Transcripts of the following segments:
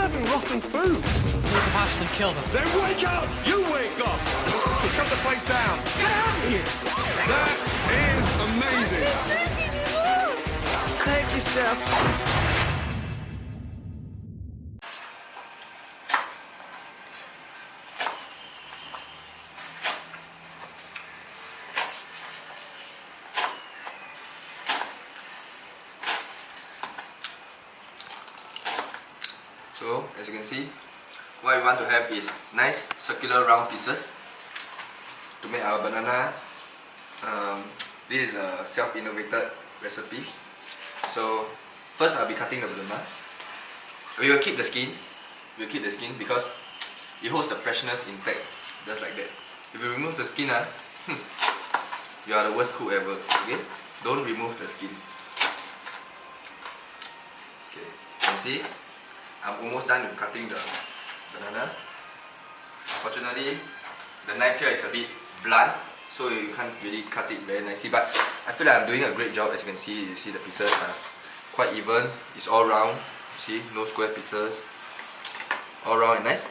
serving rotten food. We could possibly kill them. Then wake up! You wake up! Shut the place down! Get out of here! That is amazing! Thank you, chef. So, as you can see, what we want to have is nice circular round pieces to make our banana. This is a self-innovated recipe. So, first I'll be cutting the banana. We will keep the skin. We'll keep the skin because it holds the freshness intact, just like that. If you remove the skin, you are the worst cook ever. Okay? Don't remove the skin. Okay, you can see I'm almost done with cutting the banana. Unfortunately, the knife here is a bit blunt, so you can't really cut it very nicely. But I feel like I'm doing a great job. As you can see, you see the pieces are quite even. It's all round. You see, no square pieces. All round and nice.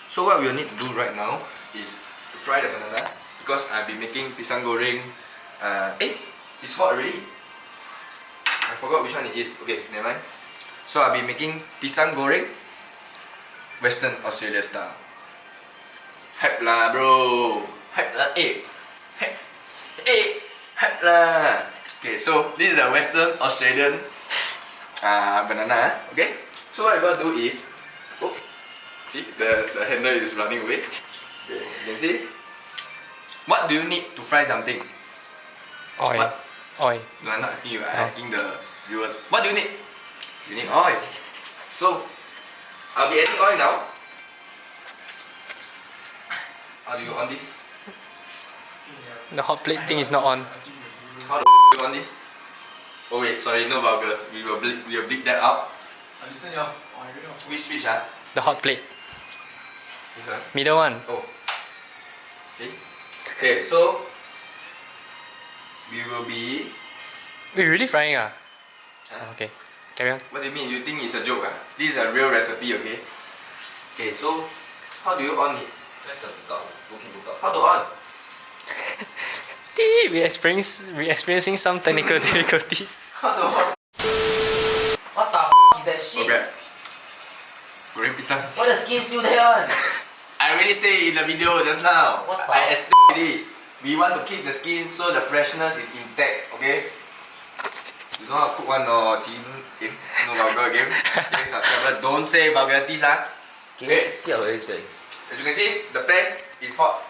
So what we'll need to do right now is to fry the banana, because I'll be making pisang goreng. It's hot already. I forgot which one it is. Okay, never mind. So I'll be making pisang goreng Western Australia style. Hype lah bro. Hype lah hype lah. Okay, so this is the Western Australian banana. Okay, so what I'm gonna do is, see the handle is running away. Okay, you can see. What do you need to fry something? Oil. What? Oil. No, I'm not asking you, I'm asking the viewers. What do you need? You need oil. So, I'll be adding oil now. How do you on this? The hot plate thing is not on. How the do you on this? Oh wait, sorry, no vulgars. We will bleep that out. Which switch The hot plate. This one? Middle one. Oh. See? Okay, so we will be... Wait, really frying ah? Okay, carry on. What do you mean? You think it's a joke This is a real recipe, okay? Okay, so how do you on it? How to on? We're experiencing some technical difficulties. How to on? What the is that shit? Okay. Goreng pisang. Why the skin still there one? I already say in the video just now. What the I explained it. We want to keep the skin so the freshness is intact, okay? You know how to cook one or team game? No vulgar game. Okay, subscriber, don't say vulgarities Okay. Okay. Siao is good. As you can see, the pan is hot.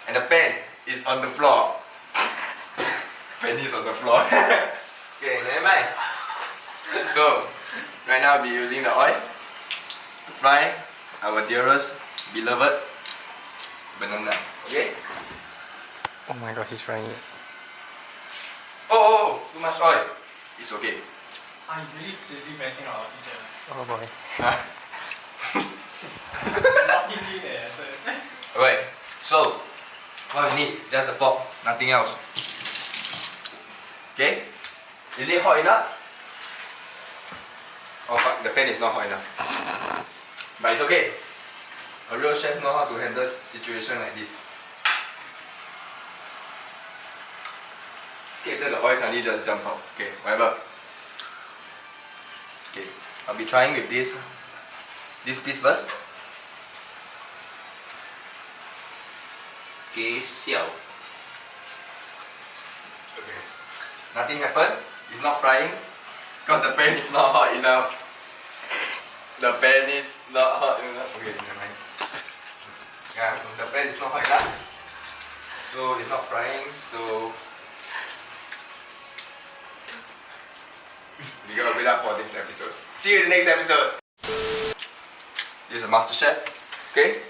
And the pan is on the floor. Pan is on the floor. Okay, never mind. So, right now I'll be using the oil to fry our dearest, beloved banana. Okay? Oh my god, he's frying it. Oh, too much oil. It's okay. I'm really busy messing up our kitchen. Oh boy. Not thinking there, so Alright, so what we need, just a fork, nothing else. Okay? Is it hot enough? Oh fuck, the pan is not hot enough. But it's okay. A real chef knows how to handle situation like this. Scared that the oil suddenly just jump out. Okay, whatever. Okay, I'll be trying with this piece first. Okay, siao. Okay. Nothing happened. It's not frying because the pan is not hot enough. The pan is not hot enough. Okay, never mind. Yeah, the pan is not hot enough. So it's not frying, so we gotta wait up for next episode. See you in the next episode. This is a master chef. Okay?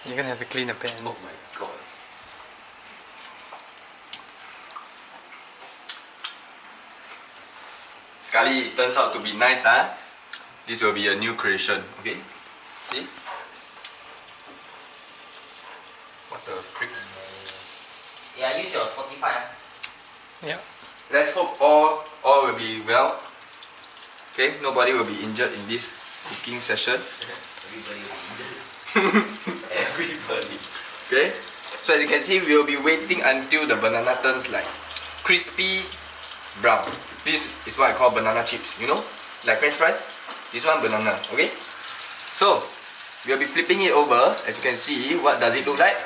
You're gonna have to clean the pan. Oh my god. Sekali it turns out to be nice, This will be a new creation, okay? See? What the frick? Yeah, use your Spotify. Yeah. let's hope all will be well. Okay, nobody will be injured in this cooking session. Everybody will be injured. Everybody. Okay, so as you can see, we will be waiting until the banana turns like crispy brown. This is what I call banana chips, you know, like French fries. This one banana. Okay, so we'll be flipping it over. As you can see, what does it look like?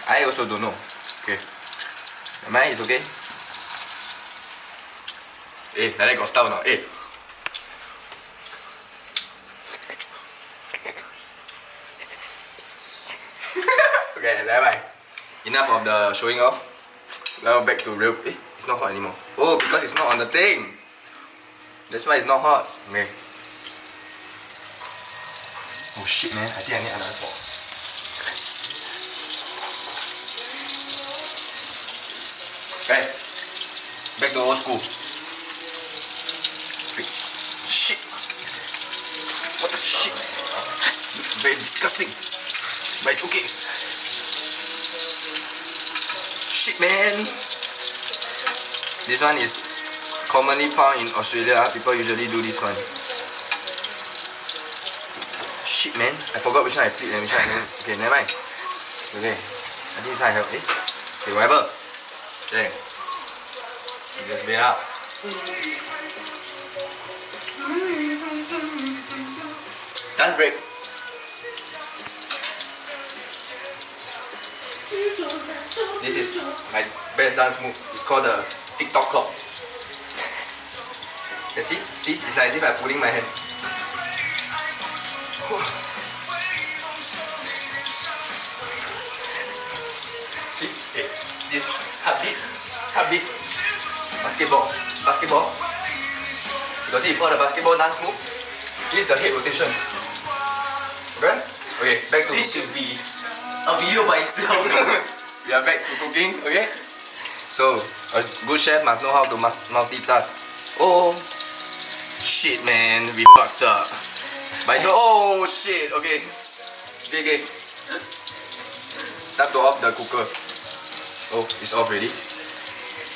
I also don't know. Okay, mine is okay. Eh, like that got style now. Eh. Okay, never mind. Enough of the showing off. Now back to real. Eh, it's not hot anymore. Oh, because it's not on the thing. That's why it's not hot. Okay. Oh shit, man. I think I need another pot. Okay. Back to old school. Shit. What the shit? Looks very disgusting. But it's okay. Shit, man. This one is commonly found in Australia. People usually do this one. Shit, man. I forgot which one I flipped and which one I didn't. Okay, never mind. Okay. I think this one I have. Eh? Okay, whatever. Okay. Just bear up. Dance break. This is my best dance move. It's called the TikTok clock. Can see? See? It's like as if I'm pulling my hand. See? Okay. This heartbeat. Basketball. You can see for the basketball dance move. This is the head rotation. Okay? Okay, back to This should be a video by itself. we are back to cooking, okay? So, a good chef must know how to multitask. Oh, shit, man, we fucked up. But oh shit, okay. Okay. Time to off the cooker. Oh, it's off already.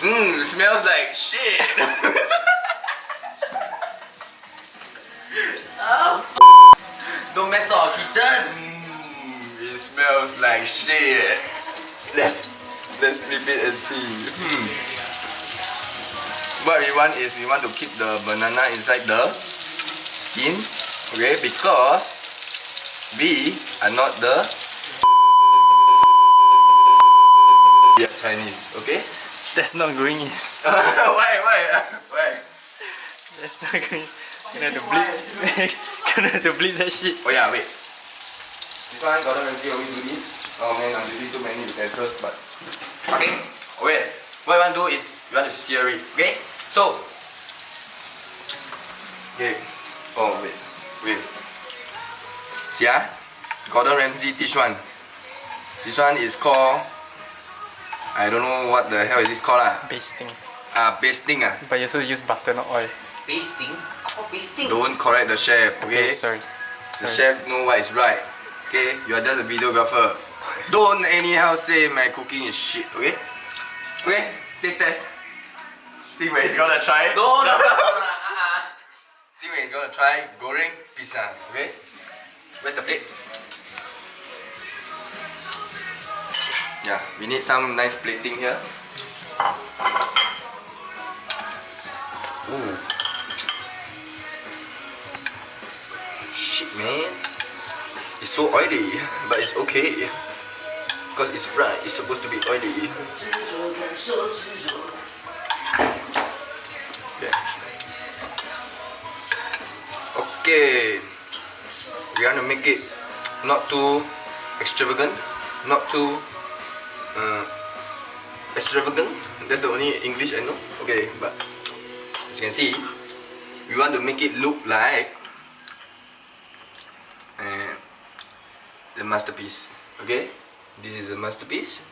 It smells like shit. Don't mess up our kitchen. It smells like shit. Let's flip it and see. What we want is we want to keep the banana inside the skin, okay? Because we are not the Chinese, okay? That's not going in. Why? That's not going in. Gonna have to bleep. Gonna have to bleep that shit. Oh yeah, wait. This one, Gordon Ramsay always do this. Oh man, I'm using too many utensils, but okay. Wait. What you want to do is you want to sear it. Okay. So. Okay. Oh wait. See ah, Gordon Ramsay teach one. This one is called. I don't know what the hell is this called lah. Basting. Basting ah. But you also use butter, not oil. Pasting? Apa pasting? Don't correct the chef, okay? Sorry. The chef know what is right. Okay, you are just a videographer. Don't anyhow say my cooking is shit, okay? Okay, taste test. See where he's gonna try. No. See where he's gonna try goreng pisang, okay? Where's the plate? Yeah, we need some nice plating here. Ooh. Shit, man. It's so oily, but it's okay. Because it's fried, it's supposed to be oily. Okay. We want to make it not too extravagant, not too extravagant. That's the only English I know. Okay, but as you can see, we want to make it look like the masterpiece. Okay, this is a masterpiece.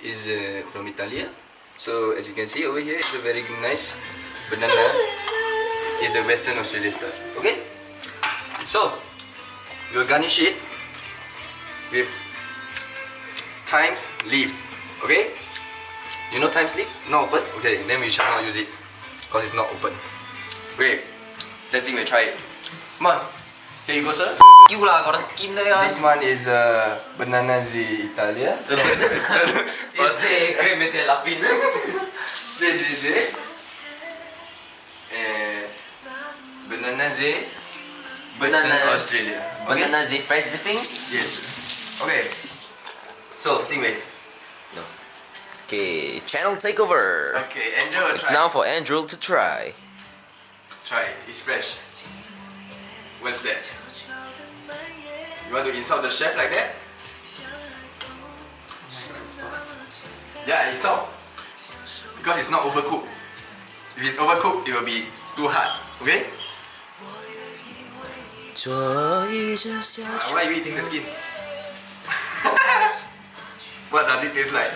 Is from Italy. So as you can see over here, it's a very nice banana. It's the Western Australia style. Okay, so we'll garnish it with thyme leaf. Okay, You know time slip? Not open? Okay, then we shall not use it. Because it's not open. Wait, let's see, we try it. Come on. Here you go, sir. You lah, got the skin there. This one is banana di Italia. It's a creme de la pina. This is it. Banana Z. Western Australia. Okay? Banana the fried thing? Yes. Okay. So, Tingwei. Okay, channel takeover. Okay, Andrew, It's try. now for Andrew to try. Try it. It's fresh. What's that? You want to insult the chef like that? Yeah, it's soft. Because it's not overcooked. If it's overcooked, it will be too hard. Okay? Why are you eating the skin? What does it taste like?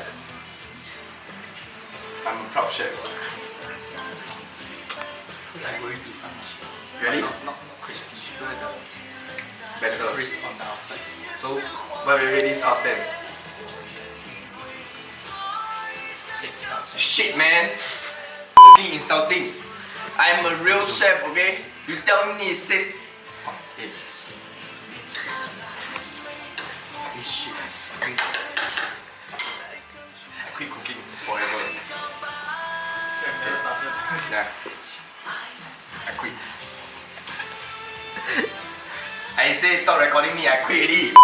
I'm a proud chef. Like goreng pisang. Ready? Not crispy. Don't have the Better. crisp on the outside. So, why we rate this out of 10? 6 out of 10. Shit, man. F***ing insulting. I'm a real chef, okay? You tell me it says. Hey. This shit. I quit cooking forever. Never started. Yeah. I quit. I say stop recording me, I quit already.